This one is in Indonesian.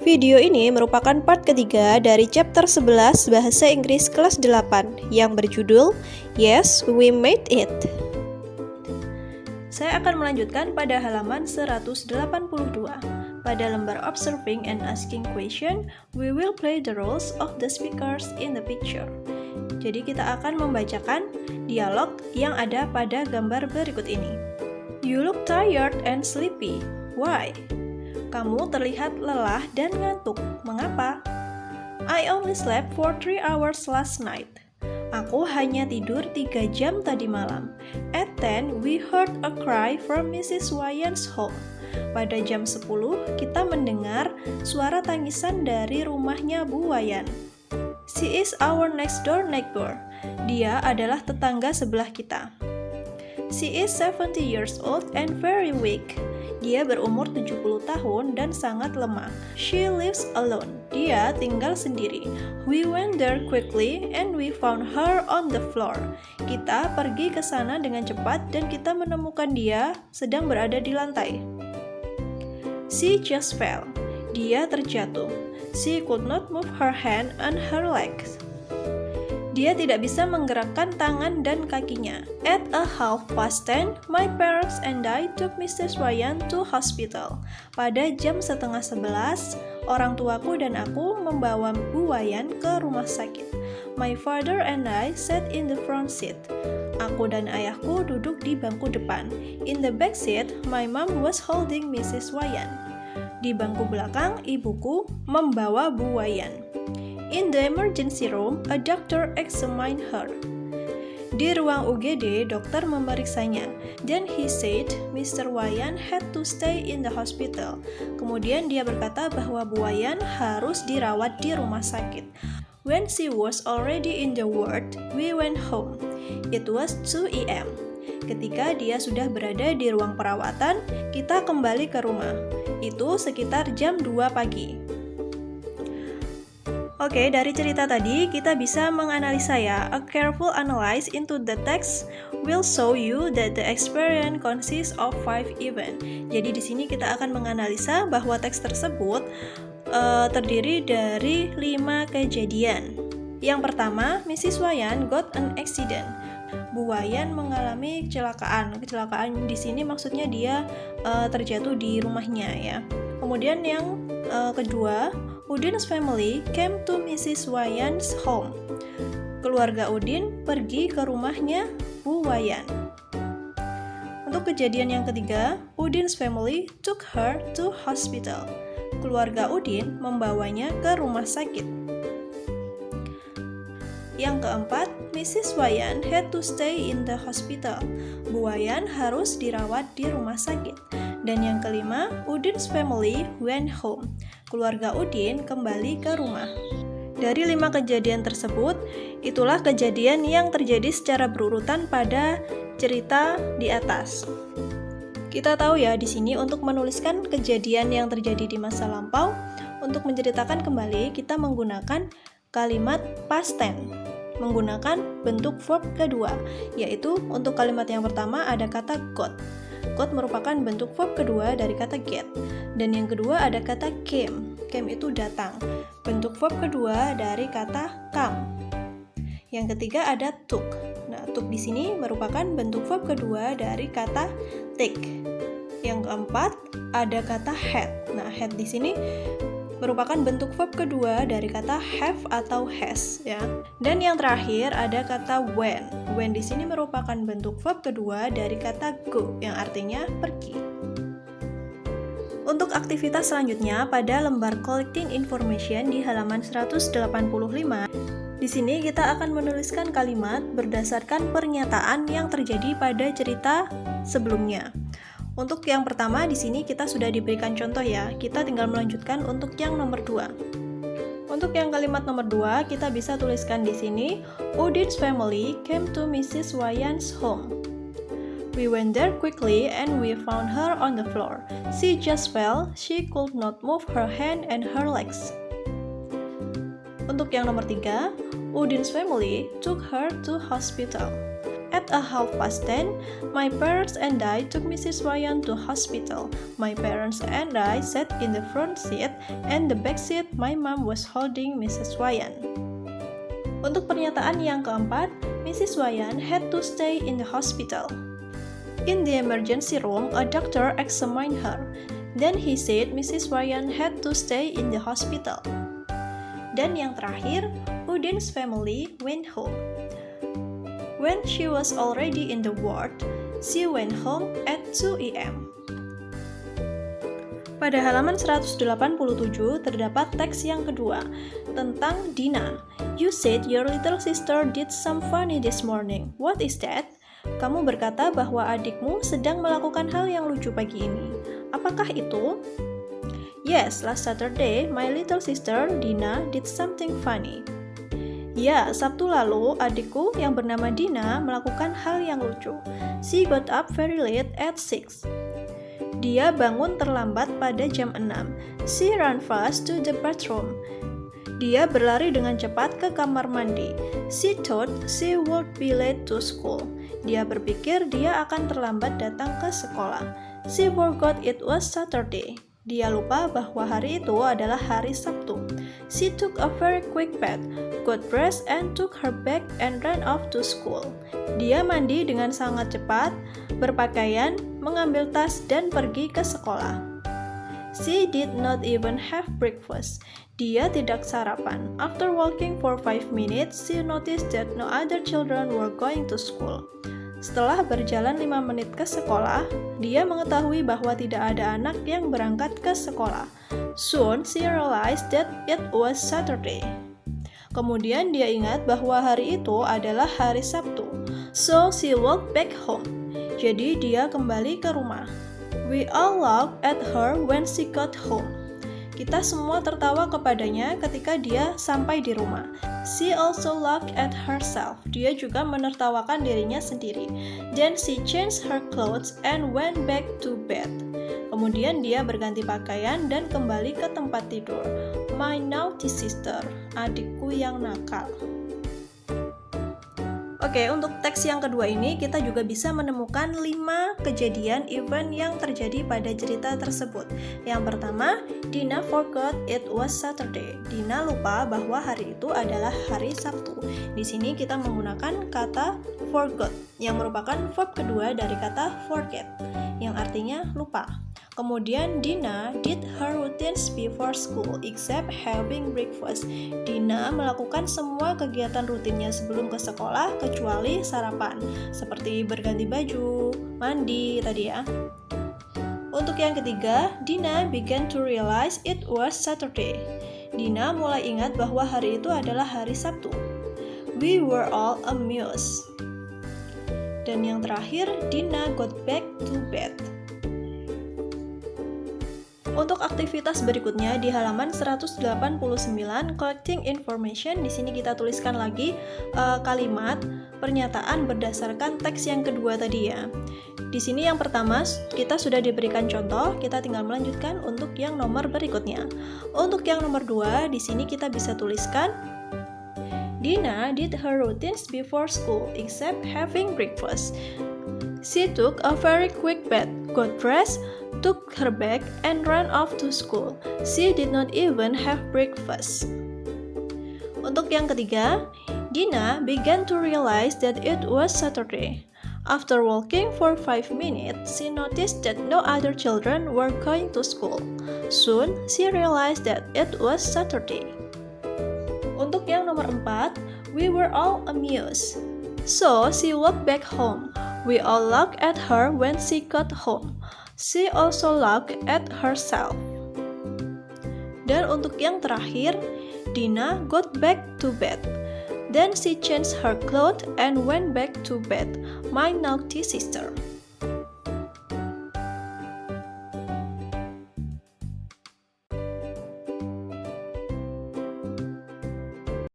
Video ini merupakan part ketiga dari chapter 11 Bahasa Inggris kelas 8 yang berjudul Yes, We Made It. Saya akan melanjutkan pada halaman 182. Pada lembar Observing and Asking Question, we will play the roles of the speakers in the picture. Jadi kita akan membacakan dialog yang ada pada gambar berikut ini. You look tired and sleepy. Why? Kamu terlihat lelah dan ngantuk. Mengapa? I only slept for 3 hours last night. Aku hanya tidur 3 jam tadi malam. At 10, we heard a cry from Mrs. Wayan's home. Pada jam 10, kita mendengar suara tangisan dari rumahnya Bu Wayan. She is our next door neighbor. Dia adalah tetangga sebelah kita. She is 70 years old and very weak. Dia berumur 70 tahun dan sangat lemah. She lives alone. Dia tinggal sendiri. We went there quickly and we found her on the floor. Kita pergi ke sana dengan cepat dan kita menemukan dia sedang berada di lantai. She just fell. Dia terjatuh. She could not move her hand and her legs. Dia tidak bisa menggerakkan tangan dan kakinya. At 10:30, my parents and I took Mrs. Wayan to hospital. Pada jam 10:30, orang tuaku dan aku membawa Bu Wayan ke rumah sakit. My father and I sat in the front seat. Aku dan ayahku duduk di bangku depan. In the back seat, my mom was holding Mrs. Wayan. Di bangku belakang, ibuku membawa Bu Wayan. In the emergency room, a doctor examined her. Di ruang UGD, dokter memeriksanya. Then he said, Mr. Wayan had to stay in the hospital. Kemudian dia berkata bahwa Bu Wayan harus dirawat di rumah sakit. When she was already in the ward, we went home. It was 2 a.m. Ketika dia sudah berada di ruang perawatan, kita kembali ke rumah. Itu sekitar jam 2 pagi. Oke, dari cerita tadi kita bisa menganalisa ya. A careful analysis into the text will show you that the experience consists of 5 events. Jadi di sini kita akan menganalisa bahwa teks tersebut terdiri dari 5 kejadian. Yang pertama, Mrs. Wayan got an accident. Bu Wayan mengalami kecelakaan. Kecelakaan di sini maksudnya dia terjatuh di rumahnya ya. Kemudian yang kedua, Udin's family came to Mrs. Wayan's home. Keluarga Udin pergi ke rumahnya Bu Wayan. Untuk kejadian yang ketiga, Udin's family took her to hospital. Keluarga Udin membawanya ke rumah sakit. Yang keempat, Mrs. Wayan had to stay in the hospital. Bu Wayan harus dirawat di rumah sakit. Dan yang kelima, Udin's family went home. Keluarga Udin kembali ke rumah. Dari 5 kejadian tersebut, itulah kejadian yang terjadi secara berurutan pada cerita di atas. Kita tahu ya di sini untuk menuliskan kejadian yang terjadi di masa lampau, untuk menceritakan kembali kita menggunakan kalimat past tense, menggunakan bentuk verb kedua, yaitu untuk kalimat yang pertama ada kata got. Got merupakan bentuk verb kedua dari kata get. Dan yang kedua ada kata came. Came itu datang. Bentuk verb kedua dari kata come. Yang ketiga ada took. Nah, took di sini merupakan bentuk verb kedua dari kata take. Yang keempat ada kata had. Nah, had di sini merupakan bentuk verb kedua dari kata have atau has ya. Dan yang terakhir ada kata when. When di sini merupakan bentuk verb kedua dari kata go yang artinya pergi. Untuk aktivitas selanjutnya pada lembar collecting information di halaman 185, di sini kita akan menuliskan kalimat berdasarkan pernyataan yang terjadi pada cerita sebelumnya. Untuk yang pertama di sini kita sudah diberikan contoh ya. Kita tinggal melanjutkan untuk yang nomor 2. Untuk yang kalimat nomor 2 kita bisa tuliskan di sini Udin's family came to Mrs. Wayan's home. We went there quickly and we found her on the floor. She just fell. She could not move her hand and her legs. Untuk yang nomor 3, Udin's family took her to hospital. At 10:30, my parents and I took Mrs. Ryan to hospital. My parents and I sat in the front seat, and the back seat my mom was holding Mrs. Ryan. Untuk pernyataan yang keempat, Mrs. Ryan had to stay in the hospital. In the emergency room, a doctor examined her. Then he said Mrs. Ryan had to stay in the hospital. Dan yang terakhir, Udin's family went home. When she was already in the ward, she went home at 2 a.m. Pada halaman 187 terdapat teks yang kedua tentang Dina. You said your little sister did some funny this morning. What is that? Kamu berkata bahwa adikmu sedang melakukan hal yang lucu pagi ini. Apakah itu? Yes, last Saturday, my little sister, Dina, did something funny. Ya, Sabtu lalu, adikku yang bernama Dina melakukan hal yang lucu. She got up very late at 6. Dia bangun terlambat pada jam 6. She ran fast to the bathroom. Dia berlari dengan cepat ke kamar mandi. She thought she would be late to school. Dia berpikir dia akan terlambat datang ke sekolah. She forgot it was Saturday. Dia lupa bahwa hari itu adalah hari Sabtu. She took a very quick bath, got dressed and took her bag and ran off to school. Dia mandi dengan sangat cepat, berpakaian, mengambil tas dan pergi ke sekolah. She did not even have breakfast. Dia tidak sarapan. After walking for 5 minutes, she noticed that no other children were going to school. Setelah berjalan 5 menit ke sekolah, dia mengetahui bahwa tidak ada anak yang berangkat ke sekolah. Soon, she realized that it was Saturday. Kemudian dia ingat bahwa hari itu adalah hari Sabtu. So, she walked back home. Jadi, dia kembali ke rumah. We all laughed at her when she got home. Kita semua tertawa kepadanya ketika dia sampai di rumah. She also laughed at herself. Dia juga menertawakan dirinya sendiri. Then she changed her clothes and went back to bed. Kemudian dia berganti pakaian dan kembali ke tempat tidur. My naughty sister, adikku yang nakal. Oke, untuk teks yang kedua ini kita juga bisa menemukan 5 kejadian event yang terjadi pada cerita tersebut. Yang pertama, Dina forgot it was Saturday. Dina lupa bahwa hari itu adalah hari Sabtu. Di sini kita menggunakan kata forgot yang merupakan verb kedua dari kata forget yang artinya lupa. Kemudian Dina did her routines before school except having breakfast. Dina melakukan semua kegiatan rutinnya sebelum ke sekolah kecuali sarapan, seperti berganti baju, mandi tadi ya. Untuk yang ketiga, Dina began to realize it was Saturday. Dina mulai ingat bahwa hari itu adalah hari Sabtu. We were all amused. Dan yang terakhir, Dina got back to bed. Untuk aktivitas berikutnya di halaman 189 collecting information, di sini kita tuliskan lagi kalimat pernyataan berdasarkan teks yang kedua tadi ya. Di sini yang pertama kita sudah diberikan contoh, kita tinggal melanjutkan untuk yang nomor berikutnya. Untuk yang nomor 2, di sini kita bisa tuliskan Dina did her routines before school except having breakfast. She took a very quick bath, got dressed, took her bag and ran off to school. She did not even have breakfast. Untuk yang ketiga, Dina began to realize that it was Saturday. After walking for 5 minutes, she noticed that no other children were going to school. Soon, she realized that it was Saturday. Untuk yang nomor 4, we were all amused. So, she walked back home. We all laughed at her when she got home. She also laughed at herself. Dan untuk yang terakhir, Dina got back to bed. Then she changed her clothes and went back to bed. My naughty sister.